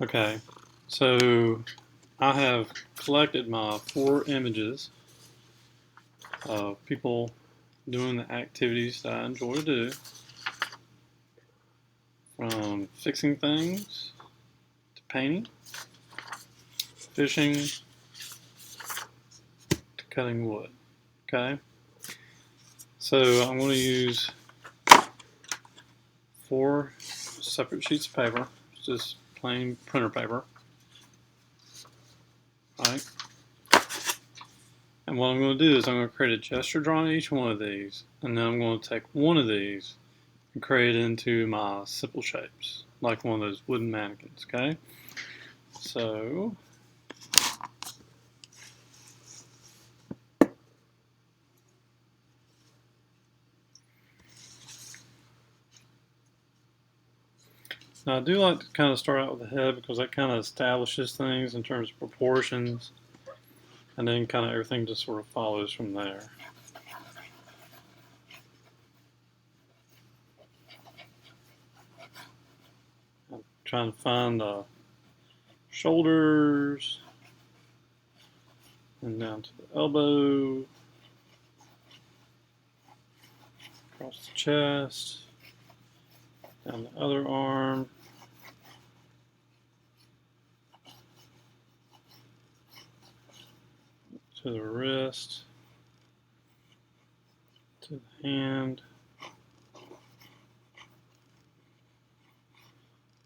Okay, so I have collected my 4 images of people doing the activities that I enjoy to do, from fixing things to painting, fishing to cutting wood. Okay, so I'm going to use 4 separate sheets of paper, just plain printer paper, right? And what I'm going to do is I'm going to create a gesture drawing of each one of these, and then I'm going to take one of these and create it into my simple shapes, like one of those wooden mannequins, okay? So, now I do like to kind of start out with the head because that kind of establishes things in terms of proportions, and then kind of everything just sort of follows from there. I'm trying to find the shoulders, and down to the elbow, across the chest, down the other arm, to the wrist, to the hand,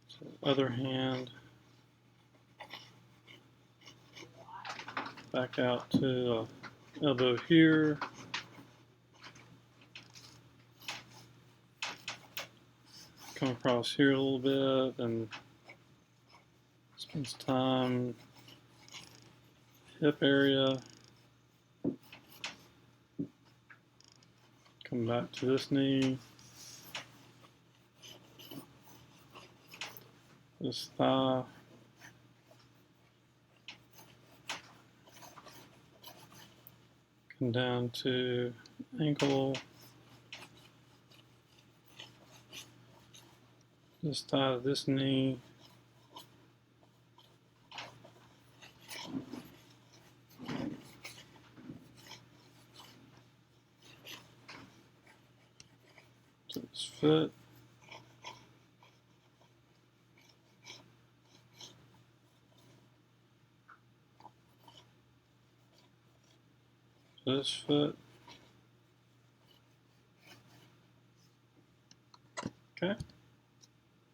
to the other hand, back out to the elbow here, come across here a little bit, and spend some time hip area, come back to this knee, this thigh, come down to ankle, this thigh to this knee, to this foot, to this foot. Okay,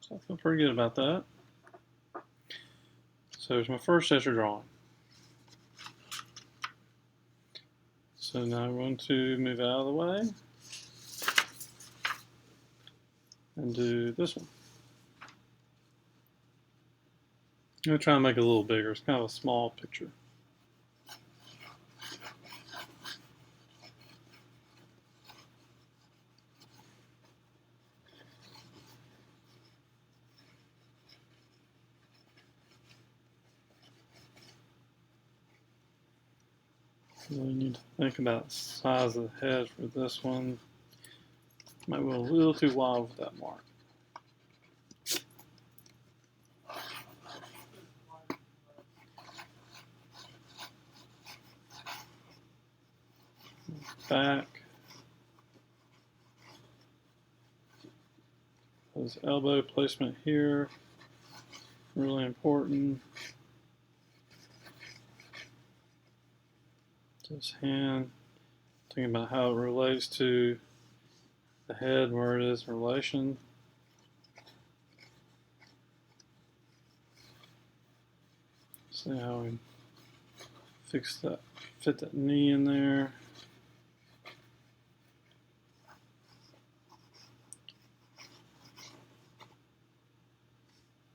so I feel pretty good about that. So there's my first gesture drawing. So now I'm going to move out of the way and do this one. I'm going to try and make it a little bigger. It's kind of a small picture. Really need to think about the size of the head for this one. Might go a little too wide with that mark. Back. His elbow placement here, really important. This hand, thinking about how it relates to the head, where it is in relation. See how we fix that, fit that knee in there.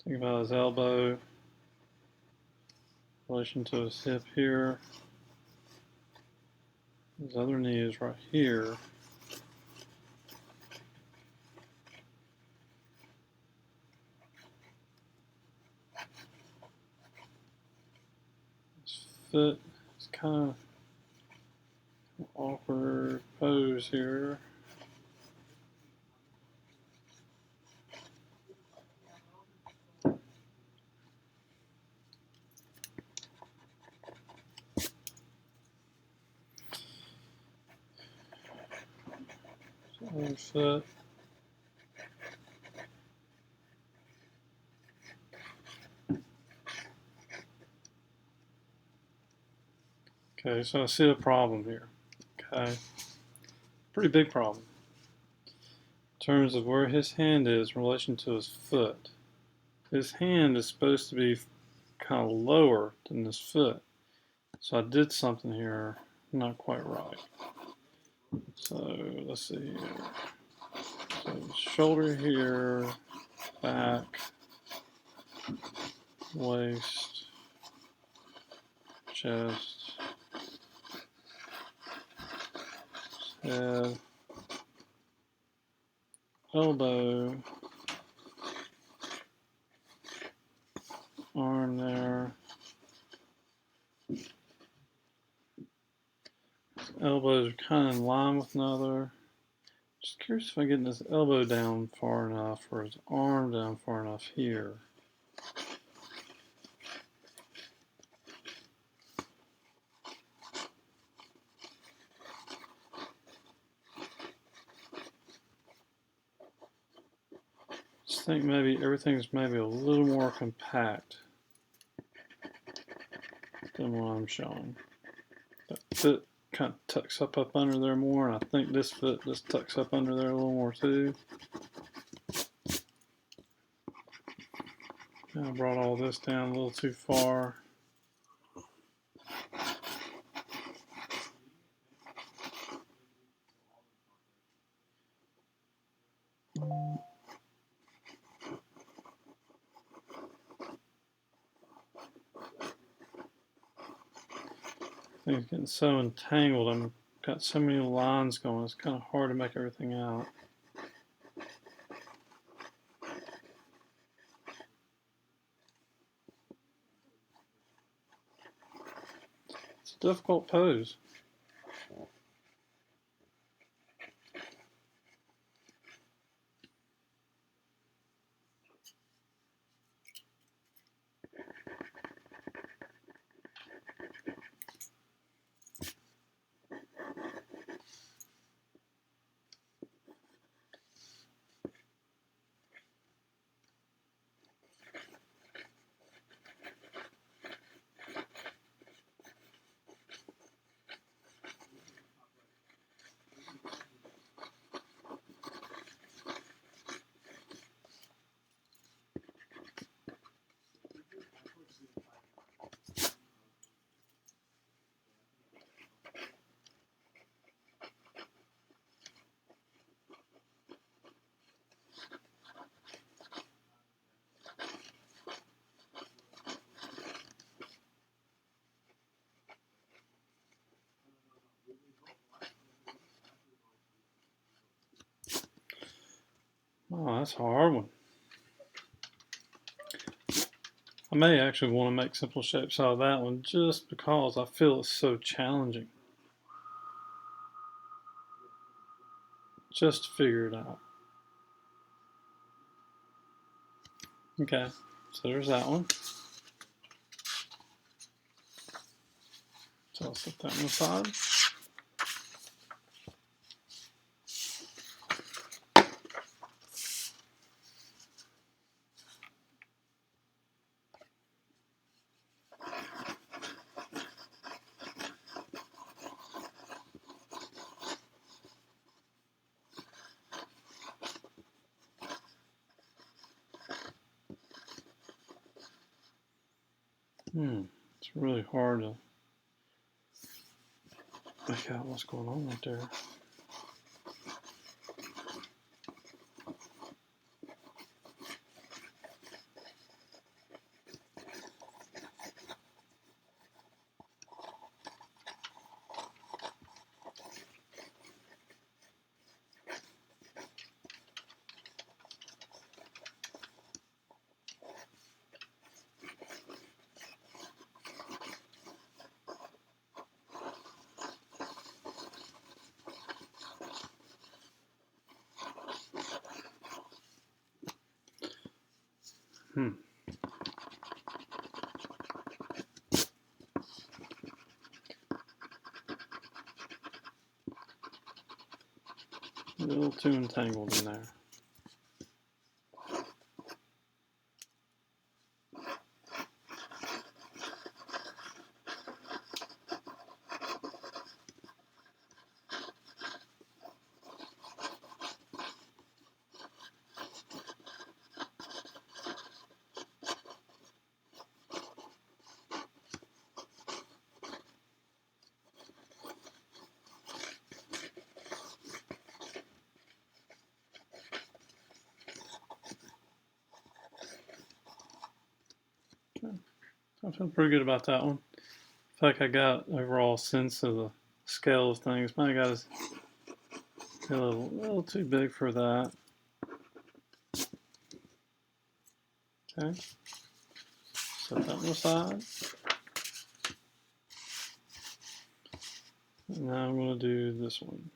Think about his elbow, relation to his hip here. His other knee is right here. His foot is kind of an awkward pose here. Other foot. Okay, so I see a problem here. Okay, pretty big problem in terms of where his hand is in relation to his foot. His hand is supposed to be kind of lower than his foot. So I did something here not quite right. So let's see here. So shoulder here, back, waist, chest, head, elbow, arm there. Elbows are kind of in line with another. Just curious if I'm getting his elbow down far enough or his arm down far enough here. Just think maybe everything's maybe a little more compact than what I'm showing. That foot kind of tucks up under there more, and I think this foot just tucks up under there a little more too. I brought all this down a little too far. Things getting so entangled. I've got so many lines going. It's kind of hard to make everything out. It's a difficult pose. Oh, that's a hard one. I may actually want to make simple shapes out of that one just because I feel it's so challenging. Just to figure it out. Okay, so there's that one. So I'll set that one aside. It's really hard to make out what's going on right there. little too entangled in there. I feel pretty good about that one. I feel like I got overall sense of the scale of things. Might have got a little too big for that. Okay. Set that on the side. And now I'm going to do this one.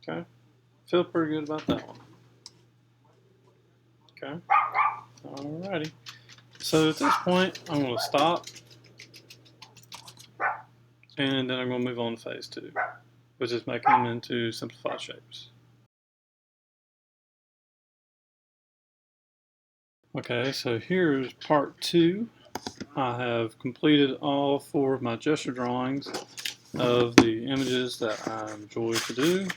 Okay. Feel pretty good about that one. Okay. Alrighty. So at this point, I'm going to stop. And then I'm going to move on to phase 2, which is making them into simplified shapes. Okay, so here's part 2. I have completed all 4 of my gesture drawings of the images that I enjoy to do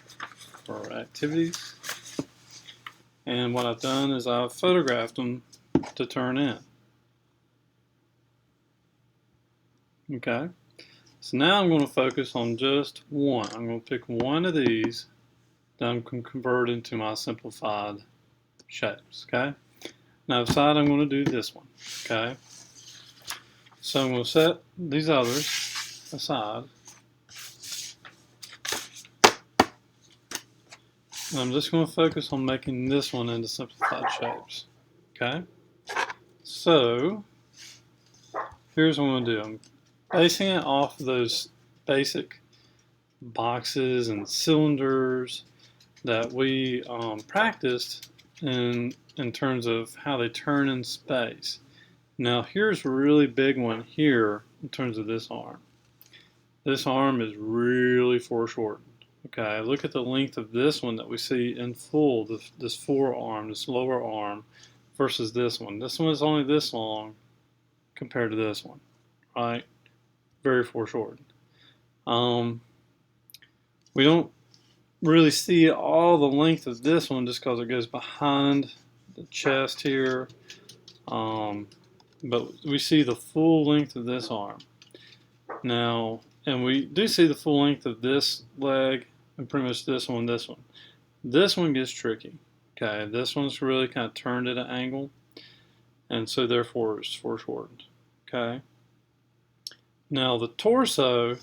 for activities. And what I've done is I've photographed them to turn in. Okay, so now I'm going to focus on just one. I'm going to pick one of these that I'm going to convert into my simplified shapes. Okay, now I've decided I'm going to do this one. Okay, so I'm going to set these others aside. And I'm just going to focus on making this one into simplified shapes. Okay, so here's what I'm going to do. I'm basing it off of those basic boxes and cylinders that we practiced in terms of how they turn in space. Now here's a really big one here in terms of this arm. This arm is really foreshortened. Okay, look at the length of this one that we see in full, this forearm, this lower arm, versus this one. This one is only this long compared to this one, right? Very foreshortened. We don't really see all the length of this one just because it goes behind the chest here, but we see the full length of this arm. Now, and we do see the full length of this leg and pretty much this one, this one. This one gets tricky. Okay, this one's really kind of turned at an angle, and so therefore it's foreshortened. Okay. Now the torso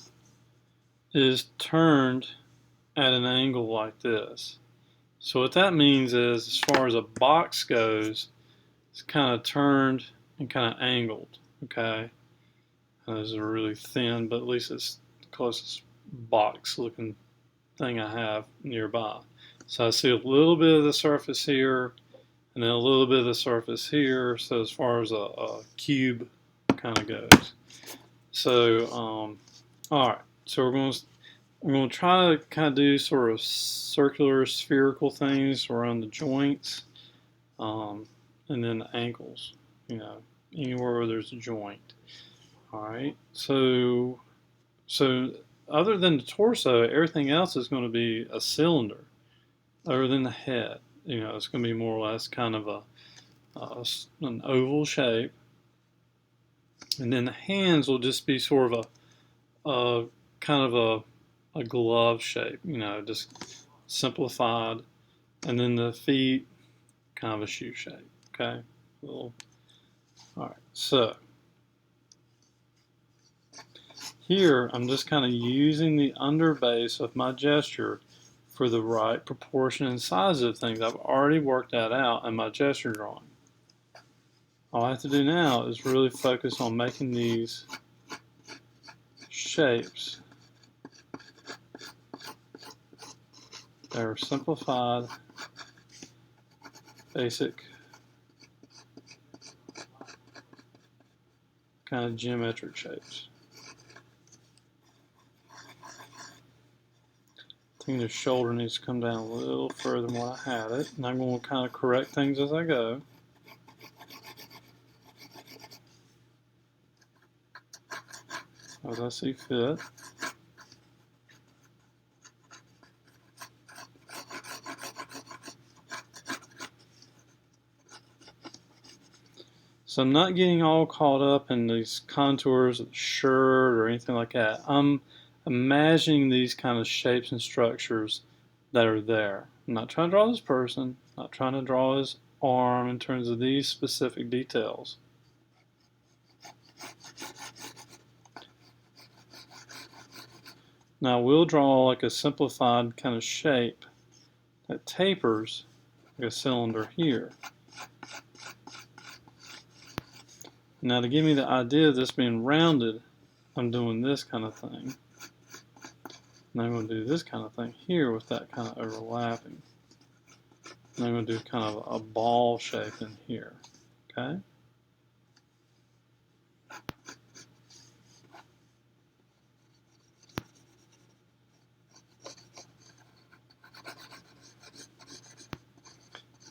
is turned at an angle like this. So what that means is, as far as a box goes, it's kind of turned and kind of angled. Okay, those are really thin, but at least it's the closest box-looking thing I have nearby. So I see a little bit of the surface here, and then a little bit of the surface here. So as far as a cube kind of goes. So all right. So I'm going to try to kind of do sort of circular, spherical things around the joints, and then the ankles. You know, anywhere where there's a joint. All right. So other than the torso, everything else is going to be a cylinder. Other than the head, you know, it's going to be more or less kind of an oval shape, and then the hands will just be sort of a kind of a glove shape, you know, just simplified, and then the feet kind of a shoe shape. Okay, all right. So here I'm just kind of using the underbase of my gesture for the right proportion and size of things. I've already worked that out in my gesture drawing. All I have to do now is really focus on making these shapes that are simplified, basic, kind of geometric shapes. I think the shoulder needs to come down a little further than what I had it, and I'm going to kind of correct things as I go. As I see fit. So I'm not getting all caught up in these contours of the shirt or anything like that. I'm imagining these kind of shapes and structures that are there. I'm not trying to draw this person, not trying to draw his arm in terms of these specific details. Now we'll draw like a simplified kind of shape that tapers like a cylinder here. Now to give me the idea of this being rounded, I'm doing this kind of thing. And I'm going to do this kind of thing here with that kind of overlapping. And I'm going to do kind of a ball shape in here. Okay?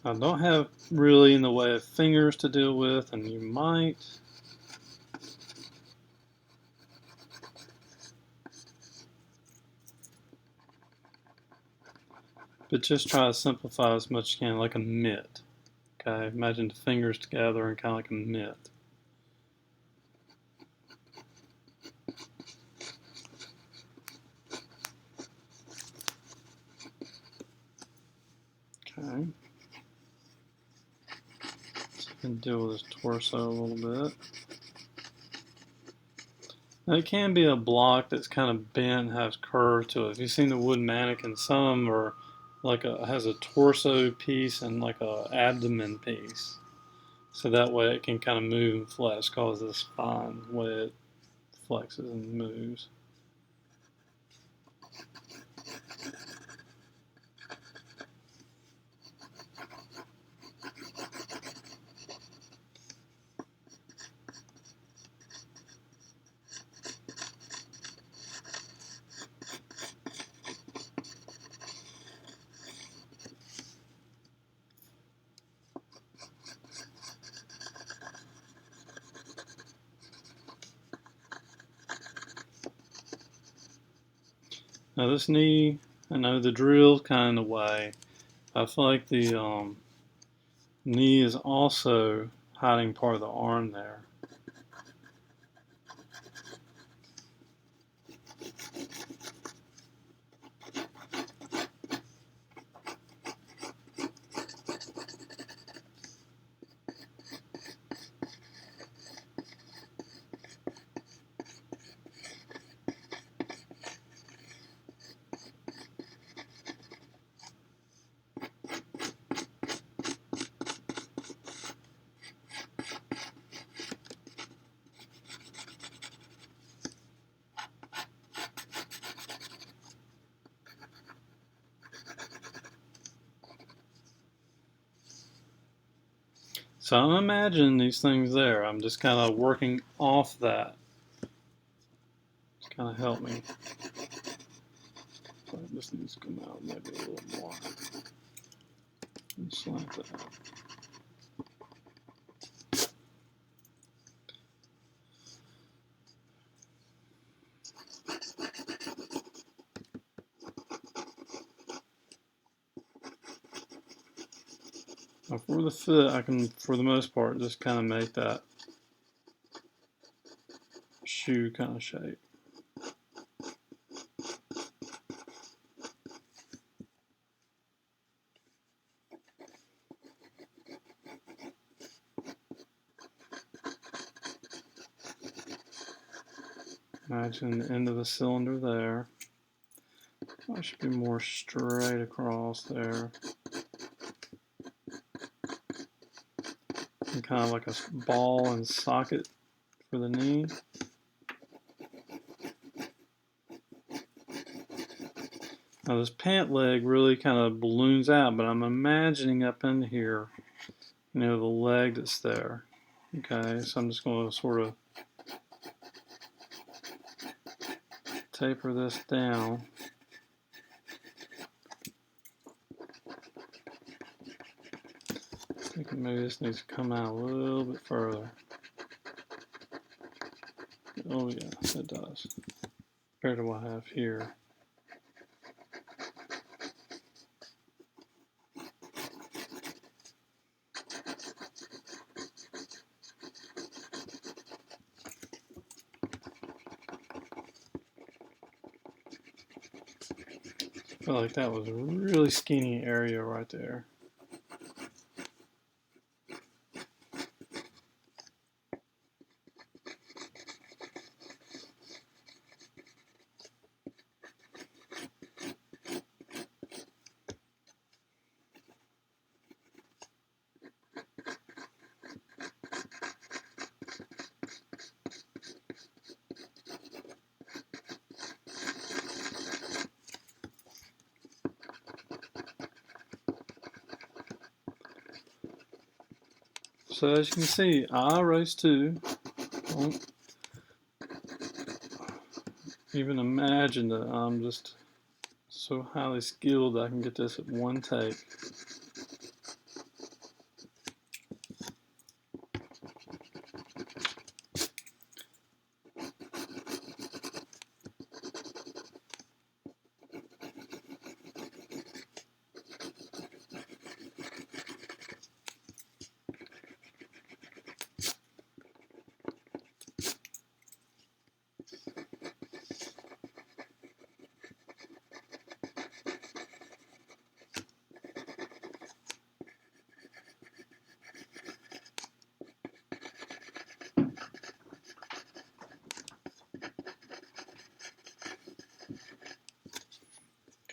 I don't have really in the way of fingers to deal with, and you might. But just try to simplify as much as you can, like a mitt. Okay, imagine the fingers together and kind of like a mitt. Okay. So I can deal with his torso a little bit. Now it can be a block that's kind of bent, has curve to it. If you've seen the wooden mannequin, some are like has a torso piece and like a abdomen piece. So that way it can kind of move and flex, cause the spine, the way it flexes and moves. Now this knee, I know the drill's kind of way. I feel like the knee is also hiding part of the arm there. So I'm imagining these things there. I'm just kind of working off that. It's kind of help me. So this needs to come out maybe a little more. Just like that. Now for the fit, I can, for the most part, just kind of make that shoe kind of shape. Imagine the end of the cylinder there. I should be more straight across there. And kind of like a ball and socket for the knee. Now this pant leg really kind of balloons out, but I'm imagining up in here, you know, the leg that's there. Okay, so I'm just going to sort of taper this down. I think maybe this needs to come out a little bit further. Oh yeah, it does. Compared to what I have here. I feel like that was a really skinny area right there. So as you can see, I race 2. Don't even imagine that I'm just so highly skilled that I can get this at one take.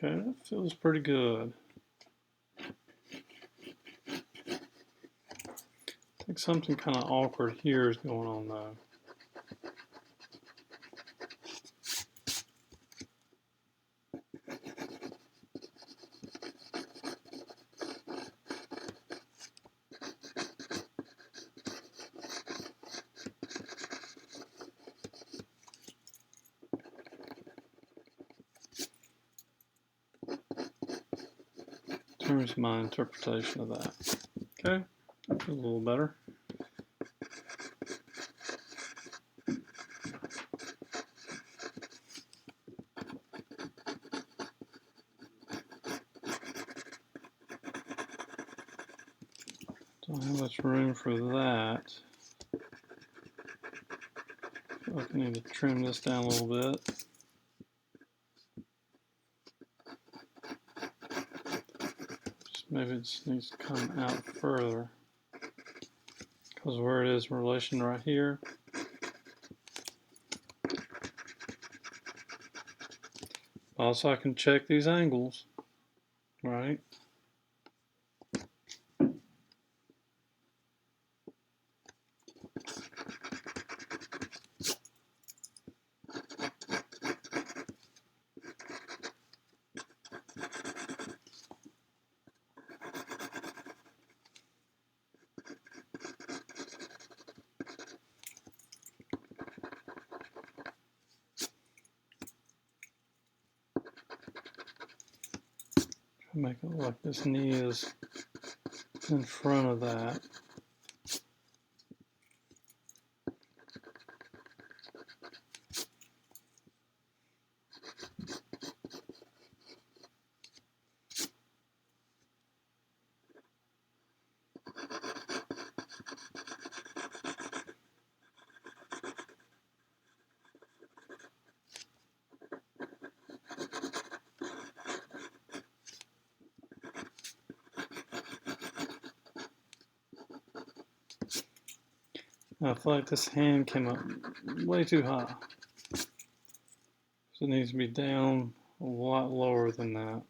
Okay, that feels pretty good. I think something kind of awkward here is going on though. Here's my interpretation of that. Okay, that feels a little better. Don't have much room for that. I feel like I need to trim this down a little bit. Just maybe it just needs to come out further. Because where it is in relation right here. Also, I can check these angles, right? Make it look like this knee is in front of that. I feel like this hand came up way too high. So it needs to be down a lot lower than that.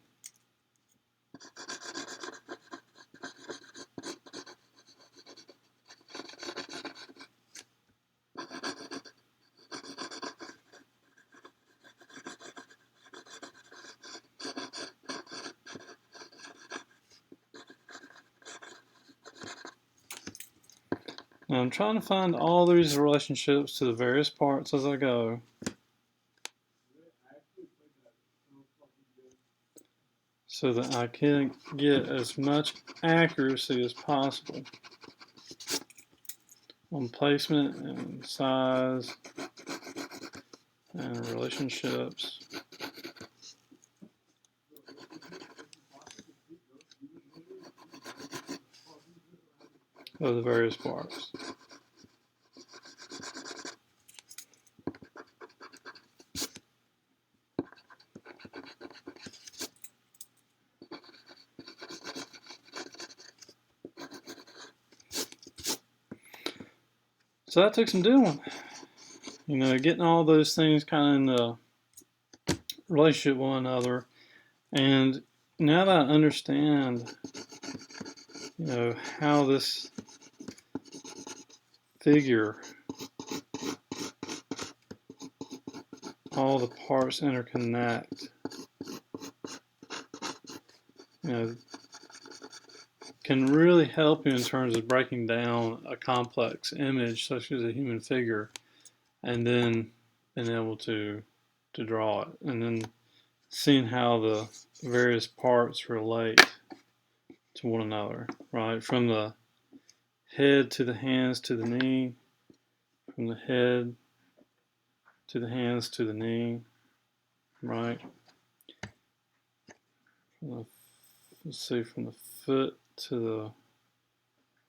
Now I'm trying to find all these relationships to the various parts as I go. So that I can get as much accuracy as possible on placement and size and relationships of the various parts. So that took some doing. You know, getting all those things kind of in relationship with one another. And now that I understand, you know, how this figure, all the parts interconnect, you know, can really help you in terms of breaking down a complex image such as a human figure and then being able to draw it and then seeing how the various parts relate to one another, right? From the head to the hands to the knee, from the head to the hands to the knee, right? Let's see, from the foot to the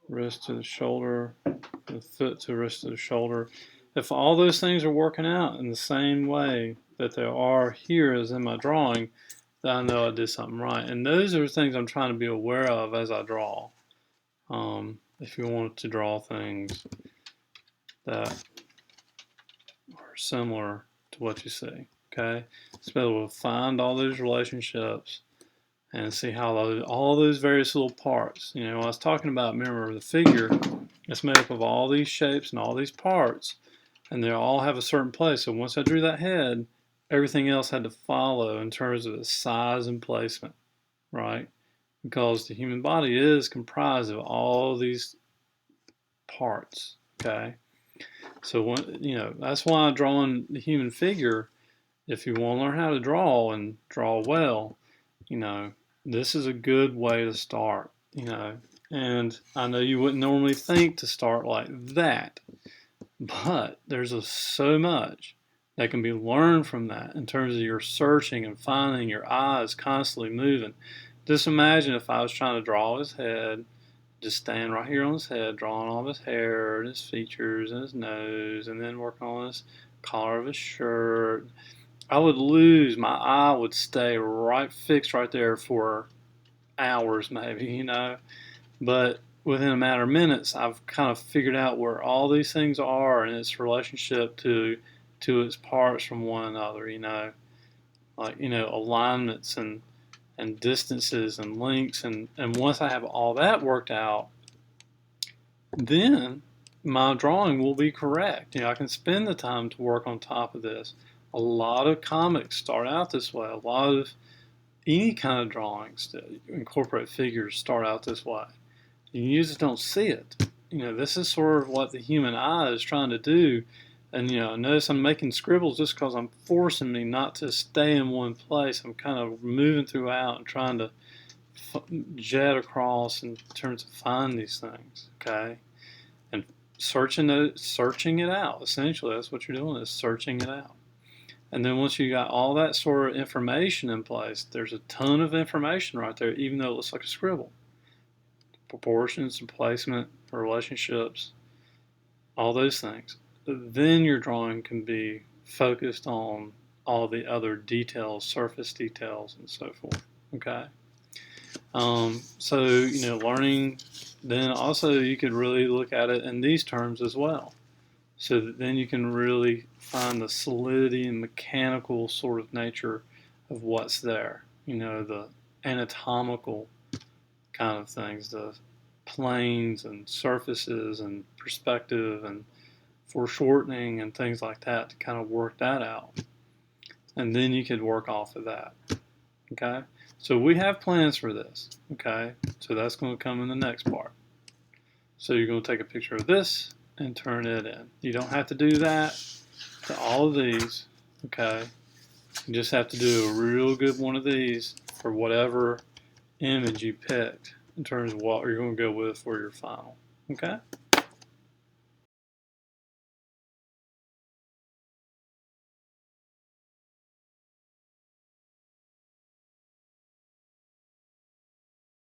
wrist to the shoulder, the foot to the wrist to the shoulder. If all those things are working out in the same way that they are here as in my drawing, then I know I did something right. And those are things I'm trying to be aware of as I draw. If you want to draw things that are similar to what you see, okay? So be able to find all those relationships and see how all those various little parts, you know, I was talking about, remember, the figure is made up of all these shapes and all these parts, and they all have a certain place. So once I drew that head, everything else had to follow in terms of its size and placement, right? Because the human body is comprised of all these parts, okay? So, you know, that's why drawing the human figure, if you want to learn how to draw and draw well, you know, this is a good way to start, you know. And I know you wouldn't normally think to start like that, but there's so much that can be learned from that in terms of your searching and finding, your eyes constantly moving. Just imagine if I was trying to draw his head, just stand right here on his head, drawing all of his hair and his features and his nose, and then working on his collar of his shirt. I would lose, my eye would stay right fixed right there for hours maybe, you know. But within a matter of minutes, I've kind of figured out where all these things are and its relationship to its parts from one another, you know. Like, you know, alignments and distances and lengths, and once I have all that worked out, then my drawing will be correct. You know, I can spend the time to work on top of this. A lot of comics start out this way. A lot of any kind of drawings that incorporate figures start out this way. You just don't see it. You know, this is sort of what the human eye is trying to do. And, you know, notice I'm making scribbles just because I'm forcing me not to stay in one place. I'm kind of moving throughout and trying to jet across in terms of finding these things, okay? And searching it out. Essentially, that's what you're doing, is searching it out. And then once you got all that sort of information in place, there's a ton of information right there, even though it looks like a scribble. Proportions, placement, relationships, all those things. Then your drawing can be focused on all the other details, surface details, and so forth. Okay. So, learning, then also you could really look at it in these terms as well. So that then you can really find the solidity and mechanical sort of nature of what's there. The anatomical kind of things, the planes and surfaces and perspective and foreshortening and things like that, to kind of work that out. And then you could work off of that. Okay? So we have plans for this. Okay? So that's going to come in the next part. So you're going to take a picture of this and turn it in. You don't have to do that to all of these. Okay? You just have to do a real good one of these for whatever image you picked in terms of what you're going to go with for your final. Okay?